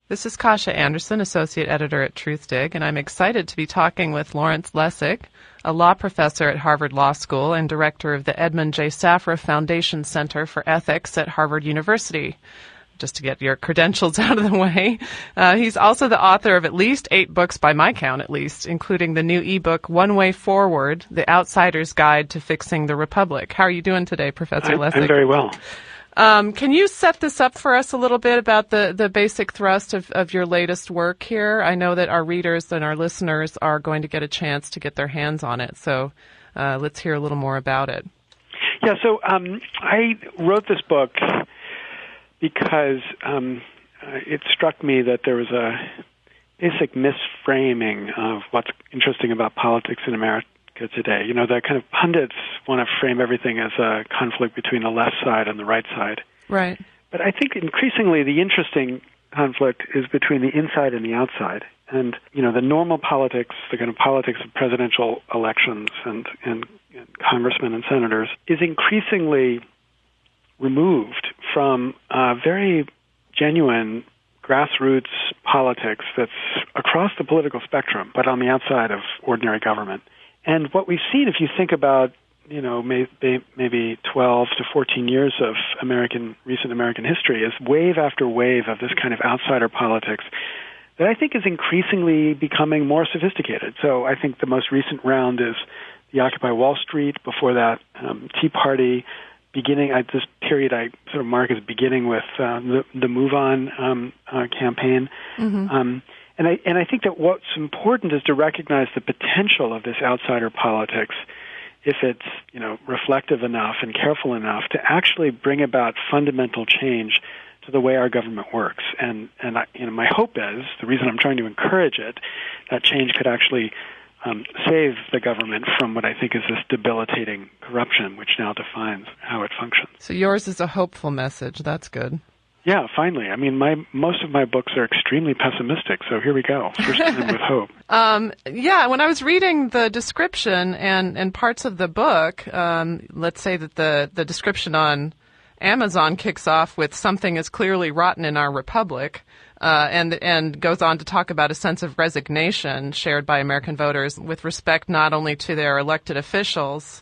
This is Kasia Anderson, Associate Editor at Truthdig, and I'm excited to be talking with Lawrence Lessig, a law professor at Harvard Law School and director of the Edmund J. Safra Foundation Center for Ethics at Harvard University. Just to get your credentials out of the way. He's also the author of at least 8 books, by my count at least, including the new ebook, One Way Forward, The Outsider's Guide to Fixing the Republic. How are you doing today, Professor Lessig? I'm very well. Can you set this up for us a little bit about the basic thrust of your latest work here? I know that our readers and our listeners are going to get a chance to get their hands on it, so let's hear a little more about it. Yeah, so I wrote this book because it struck me that there was a basic misframing of what's interesting about politics in America today. You know, the kind of pundits want to frame everything as a conflict between the left side and the right side. Right. But I think increasingly the interesting conflict is between the inside and the outside. And, you know, the normal politics, the kind of politics of presidential elections and congressmen and senators is increasingly removed from very genuine grassroots politics that's across the political spectrum, but on the outside of ordinary government. And what we've seen, if you think about, you know, maybe 12 to 14 years of recent American history, is wave after wave of this kind of outsider politics that I think is increasingly becoming more sophisticated. So I think the most recent round is the Occupy Wall Street. Before that, Tea Party. This period I sort of mark as beginning with the Move On campaign. Mm-hmm. And I think that what's important is to recognize the potential of this outsider politics if it's, you know, reflective enough and careful enough to actually bring about fundamental change to the way our government works. And my hope is, the reason I'm trying to encourage it, that change could actually save the government from what I think is this debilitating corruption, which now defines how it functions. So yours is a hopeful message. That's good. Yeah, finally. I mean, most of my books are extremely pessimistic, so here we go. First time with hope. Yeah, when I was reading the description and parts of the book, let's say that the description on Amazon kicks off with something is clearly rotten in our republic, and goes on to talk about a sense of resignation shared by American voters with respect not only to their elected officials,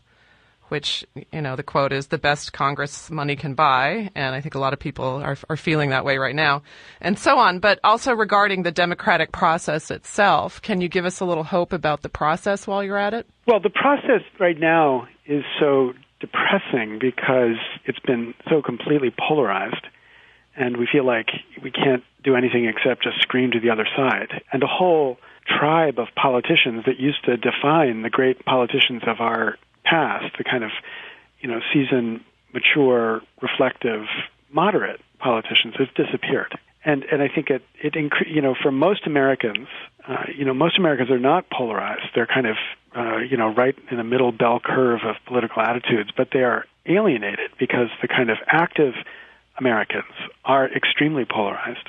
which, you know, the quote is the best Congress money can buy, and I think a lot of people are feeling that way right now, and so on, but also regarding the democratic process itself. Can you give us a little hope about the process while you're at it? Well, the process right now is so depressing because it's been so completely polarized, and we feel like we can't do anything except just scream to the other side. And a whole tribe of politicians that used to define the great politicians of our past, the kind of, you know, seasoned, mature, reflective, moderate politicians, has disappeared. And I think you know, for most Americans, most Americans are not polarized. They're kind of, right in the middle bell curve of political attitudes, but they are alienated because the kind of active Americans are extremely polarized.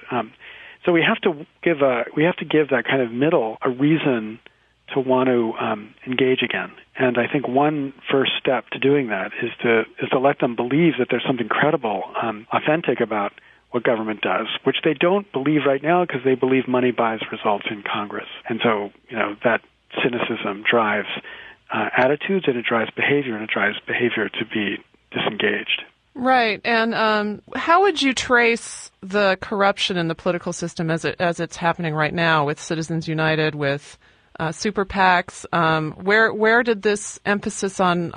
So we have to give that kind of middle a reason to want to engage again. And I think one first step to doing that is to let them believe that there's something credible, authentic about what government does, which they don't believe right now because they believe money buys results in Congress. And so, you know, that cynicism drives attitudes, and it drives behavior, and it drives behavior to be disengaged. Right. And how would you trace the corruption in the political system as it's happening right now with Citizens United, with super PACs? Where did this emphasis on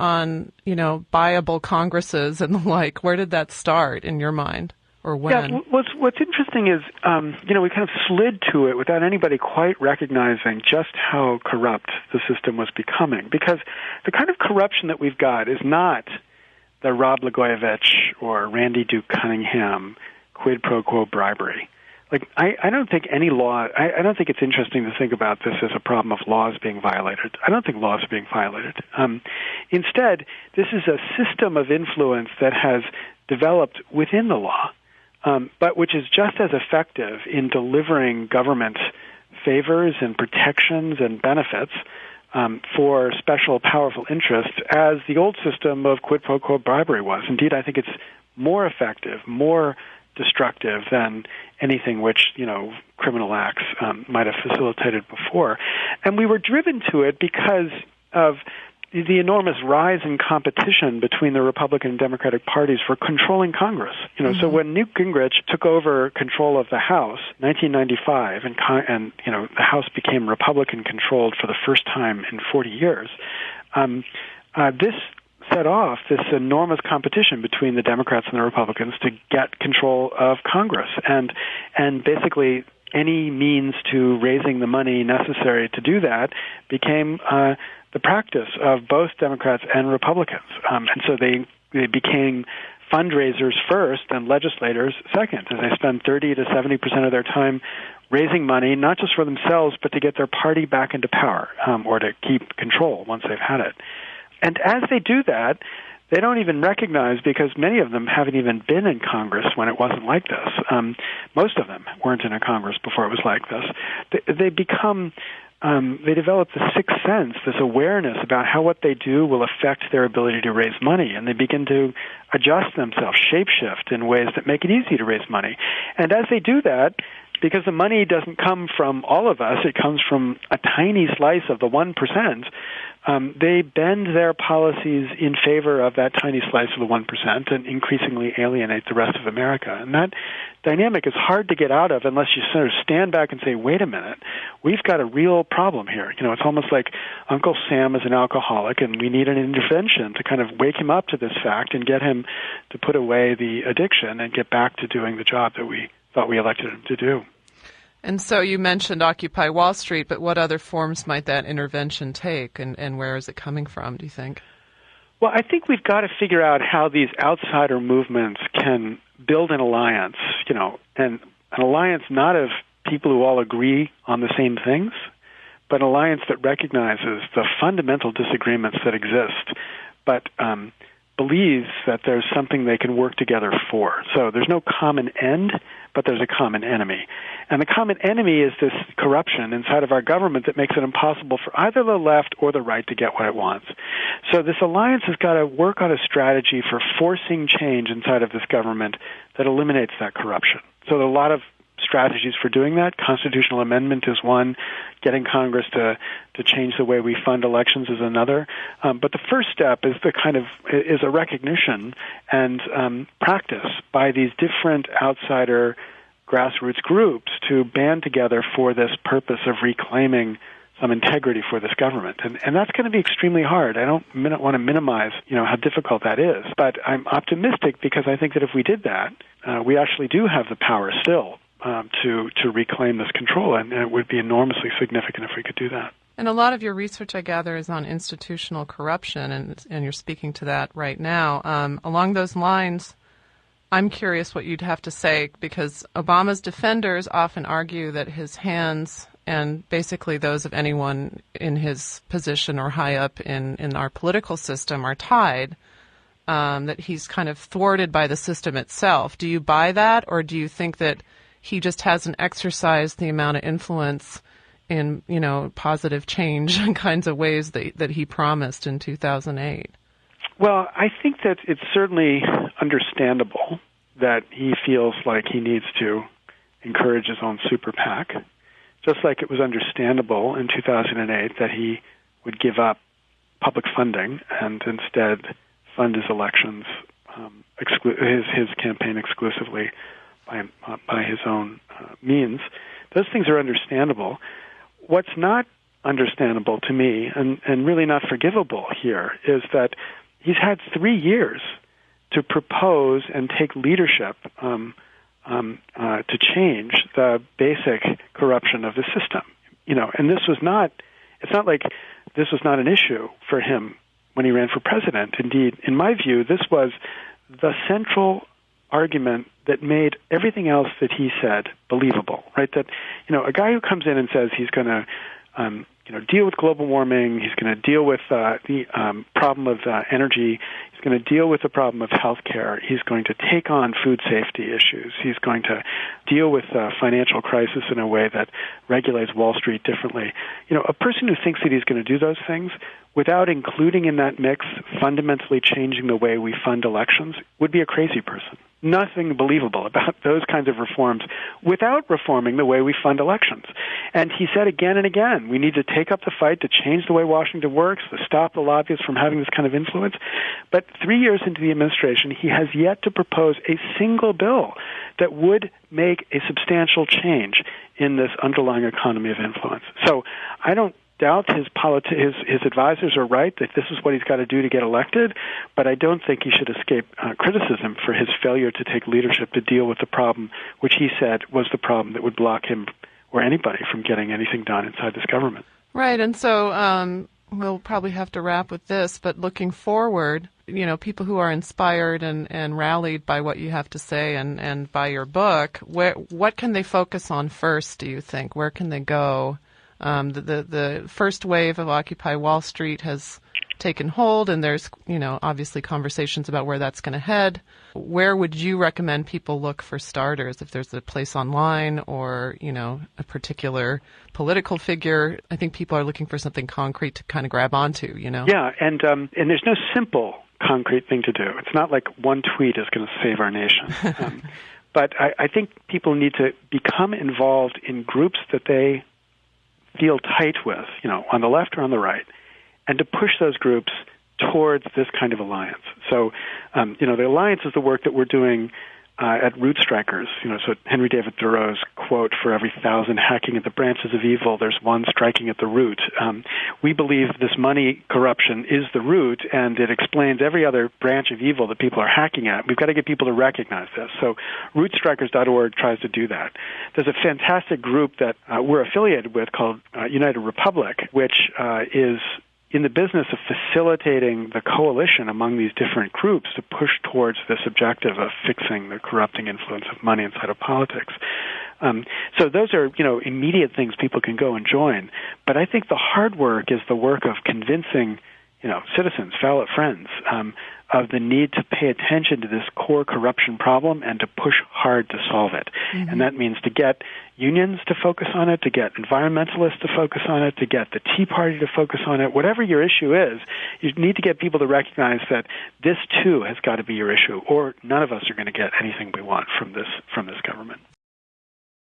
buyable Congresses and the like, where did that start in your mind, or when? Yeah, what's interesting is, we kind of slid to it without anybody quite recognizing just how corrupt the system was becoming. Because the kind of corruption that we've got is not the Rod Blagojevich or Randy Duke Cunningham quid pro quo bribery. Like, I don't think any law, I don't think it's interesting to think about this as a problem of laws being violated. I don't think laws are being violated. Instead, this is a system of influence that has developed within the law, but which is just as effective in delivering government favors and protections and benefits for special powerful interests as the old system of quid pro quo bribery was. Indeed, I think it's more effective, more destructive than anything which, criminal acts might have facilitated before. And we were driven to it because of the enormous rise in competition between the Republican and Democratic parties for controlling Congress. So when Newt Gingrich took over control of the House, 1995, and the House became Republican-controlled for the first time in 40 years, this set off this enormous competition between the Democrats and the Republicans to get control of Congress, and basically any means to raising the money necessary to do that became the practice of both Democrats and Republicans. And so they became fundraisers first and legislators second, as they spend 30 to 70% of their time raising money, not just for themselves, but to get their party back into power, or to keep control once they've had it. And as they do that, they don't even recognize, because many of them haven't even been in Congress when it wasn't like this. Most of them weren't in a Congress before it was like this. They become... they develop the sixth sense, this awareness about how what they do will affect their ability to raise money, and they begin to adjust themselves, shapeshift in ways that make it easy to raise money. And as they do that, because the money doesn't come from all of us, it comes from a tiny slice of the 1%, they bend their policies in favor of that tiny slice of the 1% and increasingly alienate the rest of America. And that dynamic is hard to get out of unless you sort of stand back and say, wait a minute, we've got a real problem here. It's almost like Uncle Sam is an alcoholic, and we need an intervention to kind of wake him up to this fact and get him to put away the addiction and get back to doing the job that we thought we elected him to do. And so you mentioned Occupy Wall Street, but what other forms might that intervention take, and where is it coming from, do you think? Well, I think we've got to figure out how these outsider movements can build an alliance, and an alliance not of people who all agree on the same things, but an alliance that recognizes the fundamental disagreements that exist, but believes that there's something they can work together for. So there's no common end, but there's a common enemy. And the common enemy is this corruption inside of our government that makes it impossible for either the left or the right to get what it wants. So this alliance has got to work on a strategy for forcing change inside of this government that eliminates that corruption. So there are a lot of strategies for doing that. Constitutional amendment is one. Getting Congress to change the way we fund elections is another. But the first step is is a recognition and practice by these different outsider grassroots groups to band together for this purpose of reclaiming some integrity for this government. And that's going to be extremely hard. I don't want to minimize, how difficult that is. But I'm optimistic because I think that if we did that, we actually do have the power still to reclaim this control, and it would be enormously significant if we could do that. And a lot of your research, I gather, is on institutional corruption, and you're speaking to that right now. Along those lines, I'm curious what you'd have to say, because Obama's defenders often argue that his hands, and basically those of anyone in his position or high up in our political system, are tied, that he's kind of thwarted by the system itself. Do you buy that, or do you think that he just hasn't exercised the amount of influence in, positive change kinds of ways that he promised in 2008? Well, I think that it's certainly understandable that he feels like he needs to encourage his own super PAC, just like it was understandable in 2008 that he would give up public funding and instead fund his elections, his campaign exclusively by his own means. Those things are understandable. What's not understandable to me, and really not forgivable here, is that he's had 3 years to propose and take leadership to change the basic corruption of the system. And it's not like this was not an issue for him when he ran for president. Indeed, in my view, this was the central argument that made everything else that he said believable, right? That, a guy who comes in and says he's going to, deal with global warming, he's going to deal with the problem of energy, he's He's going to deal with the problem of health care. He's going to take on food safety issues. He's going to deal with financial crisis in a way that regulates Wall Street differently. A person who thinks that he's going to do those things without including in that mix fundamentally changing the way we fund elections would be a crazy person. Nothing believable about those kinds of reforms without reforming the way we fund elections. And he said again and again, we need to take up the fight to change the way Washington works, to stop the lobbyists from having this kind of influence. But 3 years into the administration, he has yet to propose a single bill that would make a substantial change in this underlying economy of influence. So I don't doubt his advisors are right that this is what he's got to do to get elected, but I don't think he should escape criticism for his failure to take leadership to deal with the problem, which he said was the problem that would block him or anybody from getting anything done inside this government. Right, and so we'll probably have to wrap with this, but looking forward, people who are inspired and rallied by what you have to say and by your book, what can they focus on first, do you think? Where can they go? The first wave of Occupy Wall Street has taken hold, and there's, obviously conversations about where that's going to head. Where would you recommend people look for starters? If there's a place online or, a particular political figure, I think people are looking for something concrete to kind of grab onto, Yeah, and there's no simple concrete thing to do. It's not like one tweet is going to save our nation. But I think people need to become involved in groups that they feel tight with, on the left or on the right, and to push those groups towards this kind of alliance. So, the alliance is the work that we're doing at Root Strikers. So Henry David Thoreau's quote, "For every 1,000 hacking at the branches of evil, there's one striking at the root." We believe this money corruption is the root, and it explains every other branch of evil that people are hacking at. We've got to get people to recognize this. So rootstrikers.org tries to do that. There's a fantastic group that we're affiliated with called United Republic, which is in the business of facilitating the coalition among these different groups to push towards this objective of fixing the corrupting influence of money inside of politics. So those are, immediate things people can go and join. But I think the hard work is the work of convincing, citizens, fellow friends, of the need to pay attention to this core corruption problem and to push hard to solve it. Mm-hmm. And that means to get unions to focus on it, to get environmentalists to focus on it, to get the Tea Party to focus on it. Whatever your issue is, you need to get people to recognize that this too has got to be your issue, or none of us are going to get anything we want from this government.